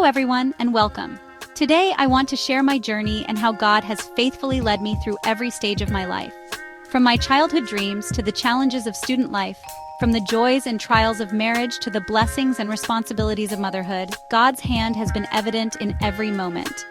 Hello everyone, and welcome. Today I want to share my journey and how God has faithfully led me through every stage of my life. From my childhood dreams to the challenges of student life, from the joys and trials of marriage to the blessings and responsibilities of motherhood, God's hand has been evident in every moment.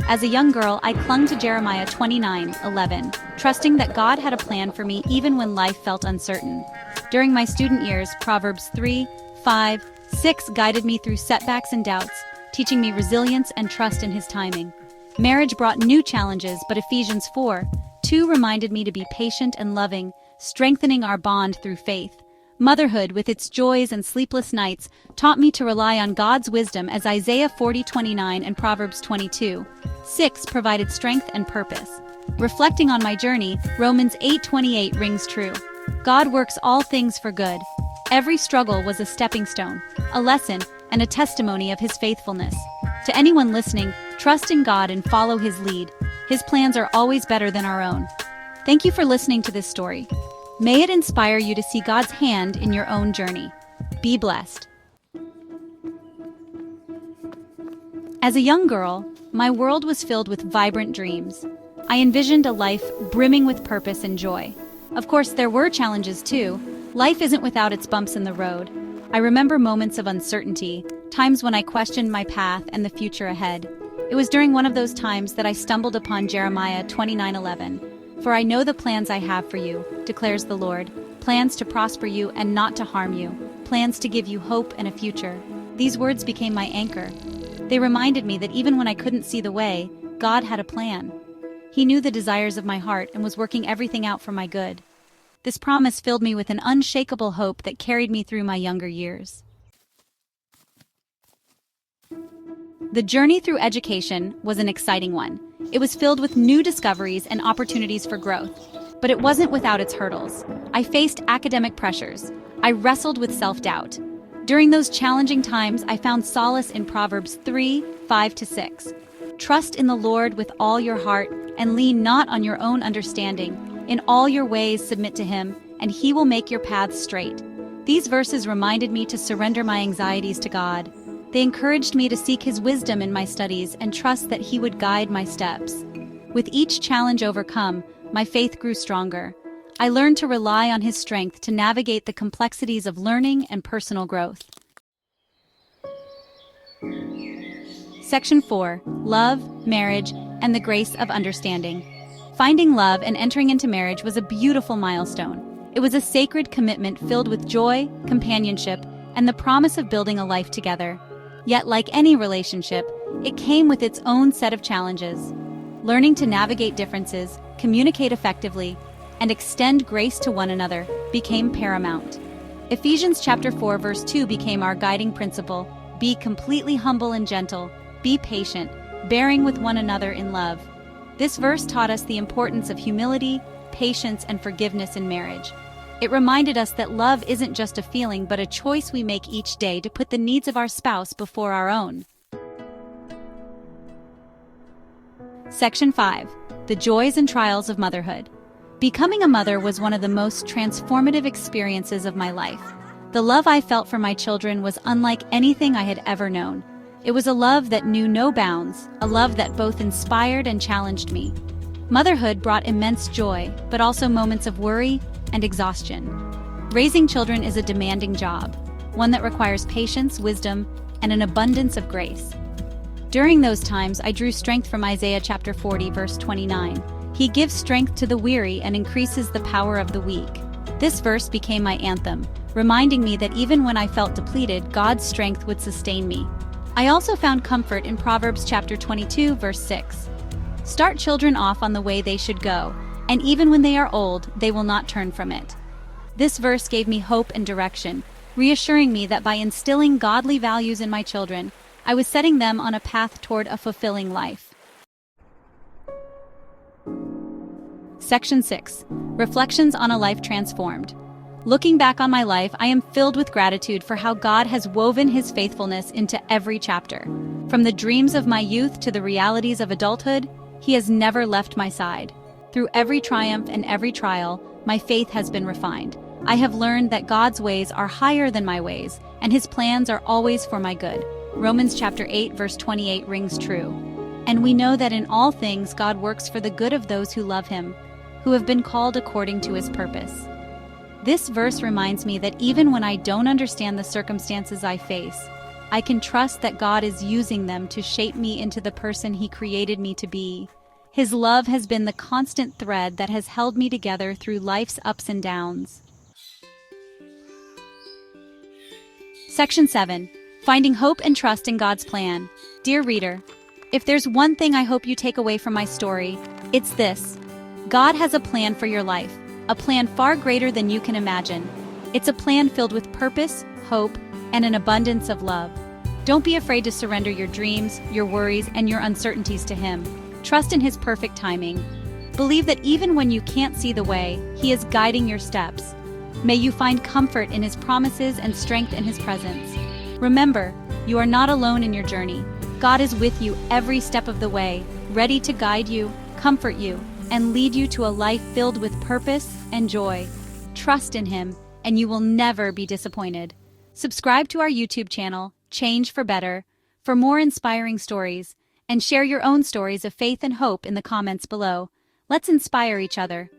As a young girl, I clung to Jeremiah 29:11, trusting that God had a plan for me even when life felt uncertain. During my student years, Proverbs 3, 5, 6 guided me through setbacks and doubts, teaching me resilience and trust in His timing. Marriage brought new challenges, but Ephesians 4:2 reminded me to be patient and loving, strengthening our bond through faith. Motherhood, with its joys and sleepless nights, taught me to rely on God's wisdom as Isaiah 40:29 and Proverbs 22:6 provided strength and purpose. Reflecting on my journey, Romans 8:28 rings true. God works all things for good. Every struggle was a stepping stone, a lesson, and a testimony of His faithfulness. To anyone listening, trust in God and follow His lead. His plans are always better than our own. Thank you for listening to this story. May it inspire you to see God's hand in your own journey. Be blessed. As a young girl, my world was filled with vibrant dreams. I envisioned a life brimming with purpose and joy. Of course, there were challenges too. Life isn't without its bumps in the road. I remember moments of uncertainty, times when I questioned my path and the future ahead. It was during one of those times that I stumbled upon Jeremiah 29:11. For I know the plans I have for you, declares the Lord, plans to prosper you and not to harm you, plans to give you hope and a future. These words became my anchor. They reminded me that even when I couldn't see the way, God had a plan. He knew the desires of my heart and was working everything out for my good. This promise filled me with an unshakable hope that carried me through my younger years. The journey through education was an exciting one. It was filled with new discoveries and opportunities for growth. But it wasn't without its hurdles. I faced academic pressures. I wrestled with self-doubt. During those challenging times, I found solace in Proverbs 3, 5-6. Trust in the Lord with all your heart and lean not on your own understanding. In all your ways submit to Him, and He will make your paths straight. These verses reminded me to surrender my anxieties to God. They encouraged me to seek His wisdom in my studies and trust that He would guide my steps. With each challenge overcome, my faith grew stronger. I learned to rely on His strength to navigate the complexities of learning and personal growth. Section 4. Love, Marriage, and the Grace of Understanding. Finding love and entering into marriage was a beautiful milestone. It was a sacred commitment filled with joy, companionship, and the promise of building a life together. Yet, like any relationship, it came with its own set of challenges. Learning to navigate differences, communicate effectively, and extend grace to one another became paramount. Ephesians chapter 4 verse 2 became our guiding principle. Be completely humble and gentle. Be patient, bearing with one another in love. This verse taught us the importance of humility, patience, and forgiveness in marriage. It reminded us that love isn't just a feeling but a choice we make each day to put the needs of our spouse before our own. Section 5. The Joys and Trials of Motherhood. Becoming a mother was one of the most transformative experiences of my life. The love I felt for my children was unlike anything I had ever known. It was a love that knew no bounds, a love that both inspired and challenged me. Motherhood brought immense joy, but also moments of worry and exhaustion. Raising children is a demanding job, one that requires patience, wisdom, and an abundance of grace. During those times, I drew strength from Isaiah chapter 40, verse 29. He gives strength to the weary and increases the power of the weak. This verse became my anthem, reminding me that even when I felt depleted, God's strength would sustain me. I also found comfort in Proverbs chapter 22, verse 6. Start children off on the way they should go, and even when they are old, they will not turn from it. This verse gave me hope and direction, reassuring me that by instilling godly values in my children, I was setting them on a path toward a fulfilling life. Section 6. Reflections on a Life Transformed. Looking back on my life, I am filled with gratitude for how God has woven His faithfulness into every chapter. From the dreams of my youth to the realities of adulthood, He has never left my side. Through every triumph and every trial, my faith has been refined. I have learned that God's ways are higher than my ways, and His plans are always for my good. Romans chapter 8 verse 28 rings true. And we know that in all things God works for the good of those who love him, who have been called according to his purpose. This verse reminds me that even when I don't understand the circumstances I face, I can trust that God is using them to shape me into the person he created me to be. His love has been the constant thread that has held me together through life's ups and downs. Section 7. Finding hope and trust in God's plan. Dear reader, if there's one thing I hope you take away from my story, it's this. God has a plan for your life, a plan far greater than you can imagine. It's a plan filled with purpose, hope, and an abundance of love. Don't be afraid to surrender your dreams, your worries, and your uncertainties to him. Trust in his perfect timing. Believe that even when you can't see the way, he is guiding your steps. May you find comfort in his promises and strength in his presence. Remember, you are not alone in your journey. God is with you every step of the way, ready to guide you, comfort you, and lead you to a life filled with purpose and joy. Trust in him, and you will never be disappointed. Subscribe to our YouTube channel, Change for Better, for more inspiring stories, and share your own stories of faith and hope in the comments below. Let's inspire each other.